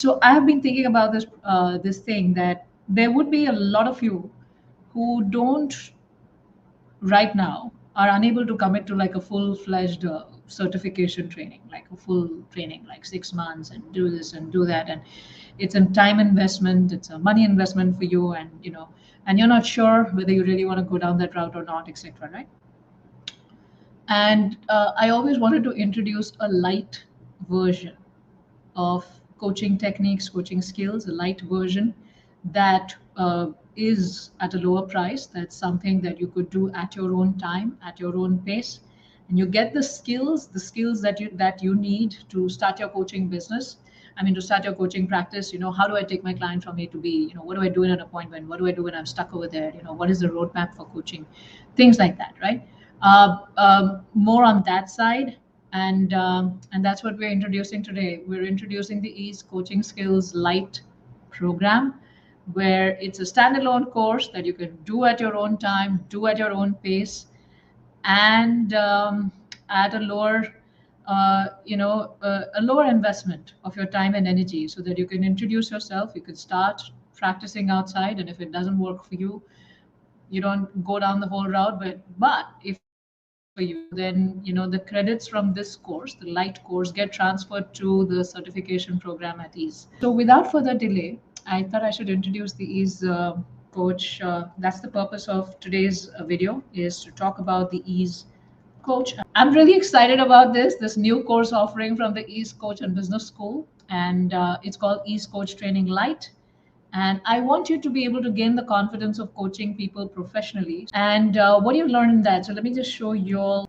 So I have been thinking about this thing that there would be a lot of you who don't right now are unable to commit to like a full-fledged certification training, like a full training, like 6 months, and do this and do that, and it's a time investment, it's a money investment for you, and and you're not sure whether you really want to go down that route or not, etc. Right? And I always wanted to introduce a light version of coaching techniques, coaching skills, a light version that is at a lower price. That's something that you could do at your own time, at your own pace, and you get the skills that you need to start your coaching business. I mean, to start your coaching practice. How do I take my client from A to B? What do I do in an appointment? What do I do when I'm stuck over there? What is the roadmap for coaching? Things like that, right? More on that side, and that's what we're introducing today. We're introducing the Ease Coaching Skills Lite program, where it's a standalone course that you can do at your own time, do at your own pace, and at a lower investment of your time and energy, so that you can introduce yourself, you can start practicing outside, and if it doesn't work for you, you don't go down the whole route. But if it works for you, then the credits from this course, the light course, get transferred to the certification program at Ease. So without further delay, I thought I should introduce the Ease coach. That's the purpose of today's video, is to talk about the Ease coach. I'm really excited about this new course offering from the Ease Coach and Business School, and it's called Ease Coach Training Lite. And I want you to be able to gain the confidence of coaching people professionally. And what do you learn in that? So let me just show you all.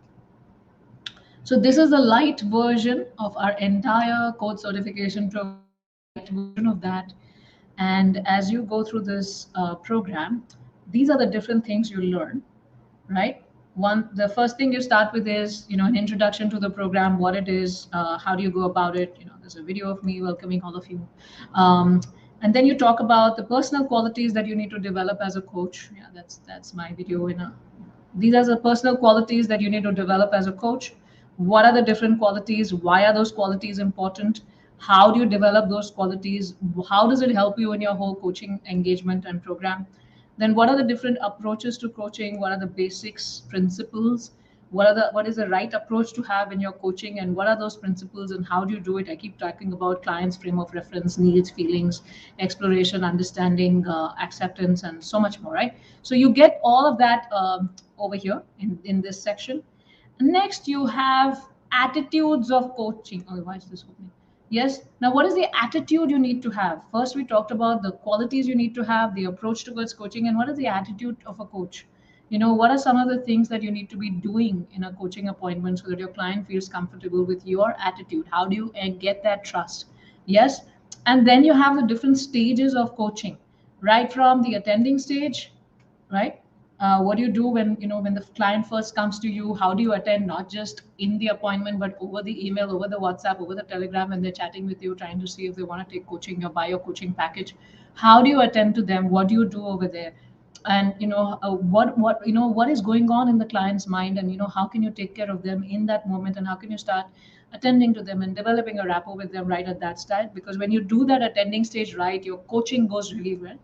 So this is the light version of our entire coach certification program. This is the light version of that. And as you go through this program, these are the different things you learn, right? The first thing you start with is, an introduction to the program, what it is, how do you go about it. There's a video of me welcoming all of you. And then you talk about the personal qualities that you need to develop as a coach. Yeah, that's my video. These are the personal qualities that you need to develop as a coach. What are the different qualities? Why are those qualities important? How do you develop those qualities? How does it help you in your whole coaching engagement and program? Then what are the different approaches to coaching? What are the basics, principles? What is the right approach to have in your coaching, and what are those principles, and how do you do it? I keep talking about clients' frame of reference, needs, feelings, exploration, understanding, acceptance, and so much more, right? So you get all of that over here in this section. Next, you have attitudes of coaching. Oh, why is this opening? Yes. Now, what is the attitude you need to have? First, we talked about the qualities you need to have, the approach towards coaching, and what is the attitude of a coach? What are some of the things that you need to be doing in a coaching appointment so that your client feels comfortable with your attitude? How do you get that trust? Yes. And then you have the different stages of coaching, right from the attending stage, right? What do you do when the client first comes to you? How do you attend, not just in the appointment, but over the email, over the WhatsApp, over the Telegram, when they're chatting with you, trying to see if they want to take coaching or buy your coaching package? How do you attend to them? What do you do over there? And what is going on in the client's mind, and how can you take care of them in that moment, and how can you start attending to them and developing a rapport with them right at that stage? Because when you do that attending stage right, your coaching goes really well.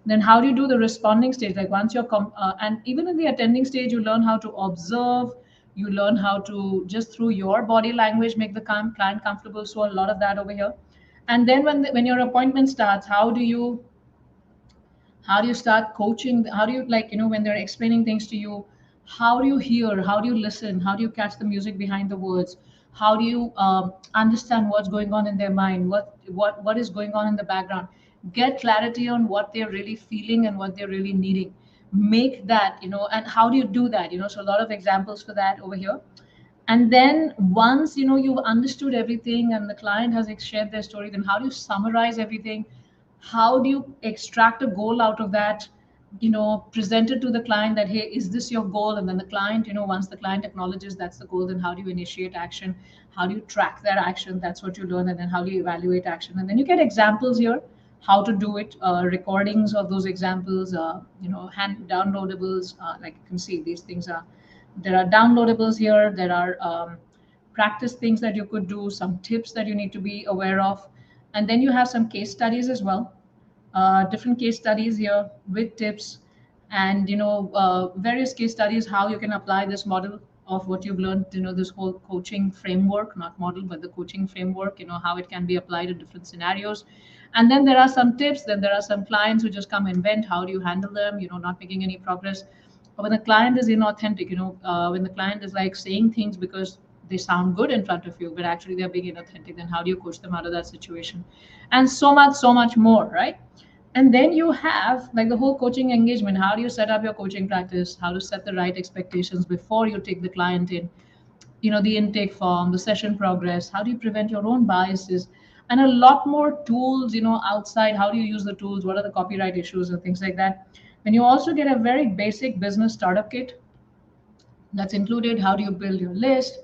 Then how do you do the responding stage? Like once and even in the attending stage, you learn how to observe, you learn how to just through your body language make the client comfortable. So a lot of that over here. And then when your appointment starts, how do you start coaching? How do you, like, when they're explaining things to you, how do you hear, how do you listen, how do you catch the music behind the words? How do you understand what's going on in their mind, what is going on in the background? Get clarity on what they're really feeling and what they're really needing. Make that, and how do you do that? So a lot of examples for that over here. And then once you've understood everything and the client has shared their story, then how do you summarize everything? How do you extract a goal out of that? Present it to the client that, hey, is this your goal? And then the client, once the client acknowledges that's the goal, then how do you initiate action? How do you track that action? That's what you learn. And then how do you evaluate action? And then you get examples here, how to do it, recordings of those examples, hand downloadables. Like you can see, these things are, there are downloadables here. There are practice things that you could do, some tips that you need to be aware of. And then you have some case studies as well, different case studies here with tips, and various case studies how you can apply this model of what you've learned, this whole coaching framework, not model but the coaching framework, how it can be applied in different scenarios. And then there are some tips. Then there are some clients who just come and vent. How do you handle them, not making any progress? But when the client is inauthentic, when the client is like saying things because they sound good in front of you, but actually they're being inauthentic, then how do you coach them out of that situation? And so much more, right? And then you have like the whole coaching engagement. How do you set up your coaching practice? How to set the right expectations before you take the client in? The intake form, the session progress. How do you prevent your own biases? And a lot more tools, outside. How do you use the tools? What are the copyright issues and things like that? Then you also get a very basic business startup kit that's included. How do you build your list?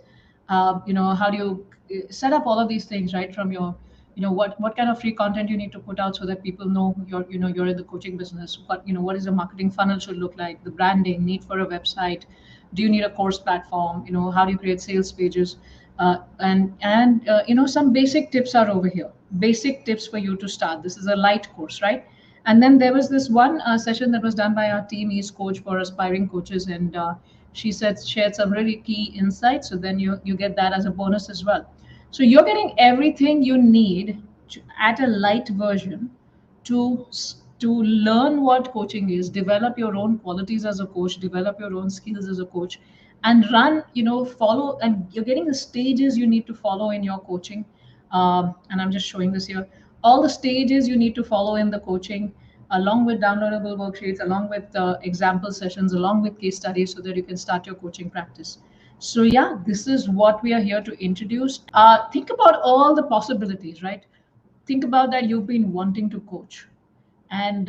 How do you set up all of these things, right? From your, what kind of free content you need to put out so that people know you're in the coaching business. What is a marketing funnel should look like, the branding, need for a website, do you need a course platform, how do you create sales pages, some basic tips are over here, basic tips for you to start. This is a light course, right? And then there was this one session that was done by our team, East Coach for aspiring coaches, and she said shared some really key insights. So then you get that as a bonus as well. So you're getting everything you need at a light version to to learn what coaching is, develop your own qualities as a coach, develop your own skills as a coach, and run, follow, and you're getting the stages you need to follow in your coaching. And I'm just showing this here, all the stages you need to follow in the coaching, along with downloadable worksheets, along with example sessions, along with case studies, so that you can start your coaching practice. So yeah, this is what we are here to introduce. Think about all the possibilities, right? Think about that you've been wanting to coach, and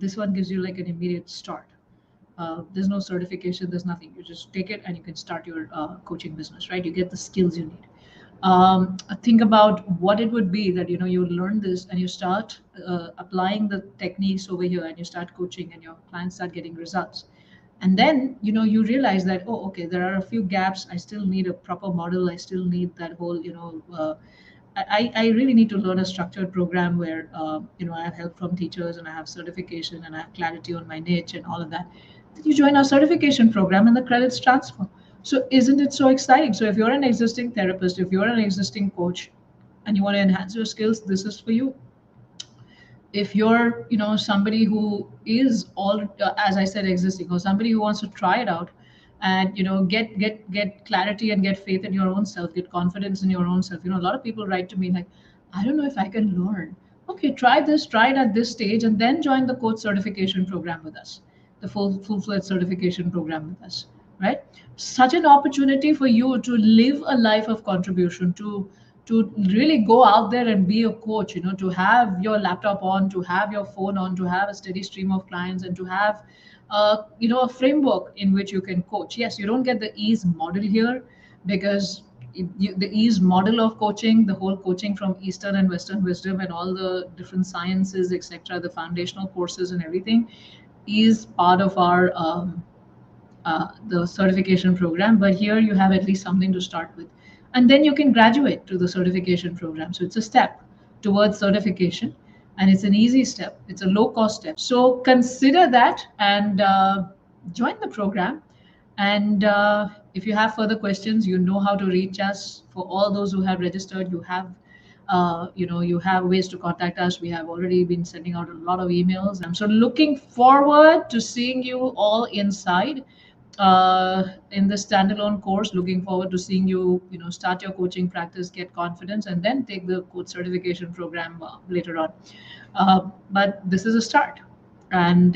this one gives you like an immediate start. There's no certification, there's nothing. You just take it and you can start your coaching business, right? You get the skills you need. Think about what it would be that you learn this and you start applying the techniques over here, and you start coaching and your clients start getting results. And then you realize that, oh, okay, there are a few gaps. I still need a proper model. I still need that whole, I really need to learn a structured program where I have help from teachers, and I have certification, and I have clarity on my niche and all of that. Then you join our certification program and the credits transfer. So isn't it so exciting? So if you're an existing therapist, if you're an existing coach, and you want to enhance your skills, this is for you. If you're somebody who is all as I said, existing, or somebody who wants to try it out, and get clarity and get faith in your own self, get confidence in your own self. A lot of people write to me like, I don't know if I can learn. Okay, try this, try it at this stage, and then join the coach certification program with us, the full-fledged certification program with us, right? Such an opportunity for you to live a life of contribution, to really go out there and be a coach, to have your laptop on, to have your phone on, to have a steady stream of clients, and to have a framework in which you can coach. Yes, you don't get the ease model here, because the ease model of coaching, the whole coaching from Eastern and Western wisdom and all the different sciences, etc., the foundational courses and everything, is part of our the certification program. But here you have at least something to start with, and then you can graduate to the certification program. So it's a step towards certification, and it's an easy step, it's a low cost step. So consider that, and join the program. And if you have further questions, you know how to reach us. For all those who have registered, you have you have ways to contact us. We have already been sending out a lot of emails. I'm so looking forward to seeing you all inside in the standalone course. Looking forward to seeing you, start your coaching practice, get confidence, and then take the coach certification program later on. But this is a start, and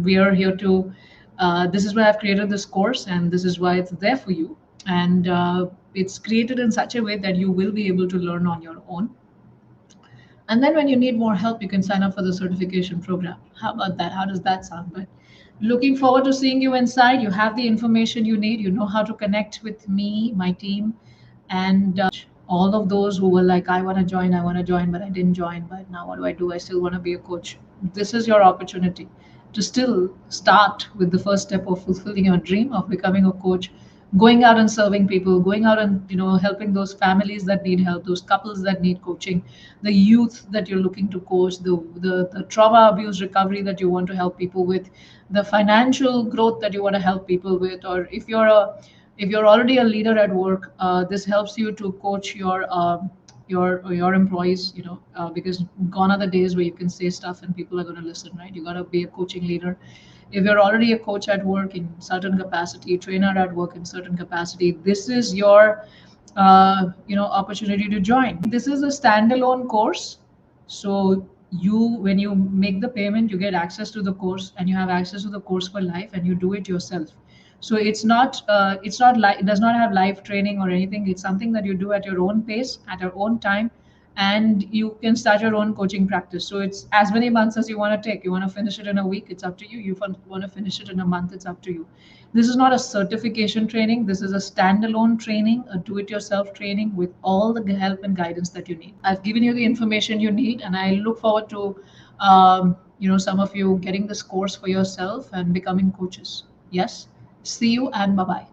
we are here to. This is why I've created this course, and this is why it's there for you. And it's created in such a way that you will be able to learn on your own. And then when you need more help, you can sign up for the certification program. How about that? How does that sound? But looking forward to seeing you inside. You have the information you need. You know how to connect with me, my team, and all of those who were like, I want to join, but I didn't join. But now what do I do? I still want to be a coach. This is your opportunity to still start with the first step of fulfilling your dream of becoming a coach going out and serving people, going out and helping those families that need help, those couples that need coaching, the youth that you're looking to coach, the trauma abuse recovery that you want to help people with, the financial growth that you want to help people with. Or if you're already a leader at work, this helps you to coach your employees, because gone are the days where you can say stuff and people are going to listen, right? You got to be a coaching leader. If you're already a coach at work in certain capacity, trainer at work in certain capacity, this is your opportunity to join. This is a standalone course, so when you make the payment, you get access to the course, and you have access to the course for life, and you do it yourself. So it's not like, it does not have live training or anything. It's something that you do at your own pace, at your own time, and you can start your own coaching practice. So it's as many months as you want to take. You want to finish it in a week, it's up to you. You want to finish it in a month, it's up to you. This is not a certification training. This is a standalone training, a do-it-yourself training with all the help and guidance that you need. I've given you the information you need, and I look forward to, some of you getting this course for yourself and becoming coaches. Yes. See you and bye bye.